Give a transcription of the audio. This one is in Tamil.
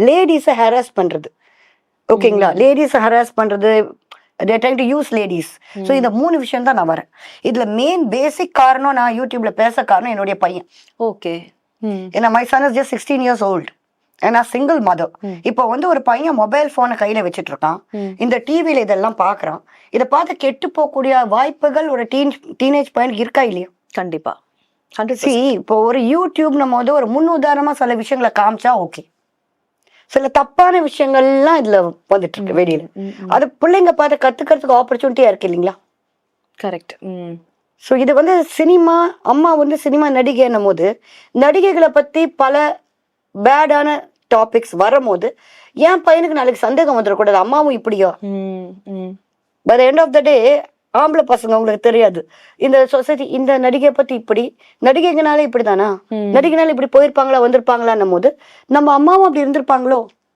லேடிஸை ஹராஸ் பண்றது. ஓகேங்களா, லேடிஸை ஹராஸ் பண்றது, they trying to use ladies. So இந்த 3 விஷயம் தான் நான் வரேன். இதுல மெயின் பேசிக் காரணம் நான் யூடியூப்ல பேச காரணம் என்னுடைய பையன். ஓகே. ஏன்னா my son is just 16 years old. ஏன்னா சிங்கிள் மதர். இப்போ வந்து ஒரு பையன் மொபைல் போனை கையில வச்சுட்டு இருக்கான், இந்த டிவியில இதெல்லாம் பாக்குறான். இதை பார்த்து கெட்டு போகக்கூடிய வாய்ப்புகள் ஒரு டீனேஜ் பையனுக்கு இருக்கா இல்லையா? கண்டிப்பா. இப்போ ஒரு யூடியூப் நம்ம வந்து ஒரு முன்னுதாரணமா சில விஷயங்களை காமிச்சா ஓகே, சில தப்பான விஷயங்கள்லாம் இதுல வந்துட்டு இருக்கு வெளியில. அது பிள்ளைங்க பார்த்து கத்துக்கிறதுக்கு ஆப்பர்ச்சுனிட்டியா இருக்கு இல்லைங்களா? கரெக்ட். ஸோ இது வந்து சினிமா, அம்மா வந்து சினிமா நடிகைன்னும் போது நடிகைகளை பத்தி பல பேடான டாபிக்ஸ் வரும்போது என் பையனுக்கு நாளைக்கு சந்தேகம் வந்துடக்கூடாது, அம்மாவும் இப்படியா? By the end of the day ஆம்பளை பசங்க உங்களுக்கு தெரியாது, இந்த சொசைட்டி இந்த நடிகை பத்தி இப்படி, நடிகைங்கனாலே இப்படிதானா, நடிகைனால இப்படி போயிருப்பாங்களா வந்திருப்பாங்களான்னும் போது நம்ம அம்மாவும் அப்படி இருந்திருப்பாங்களோ?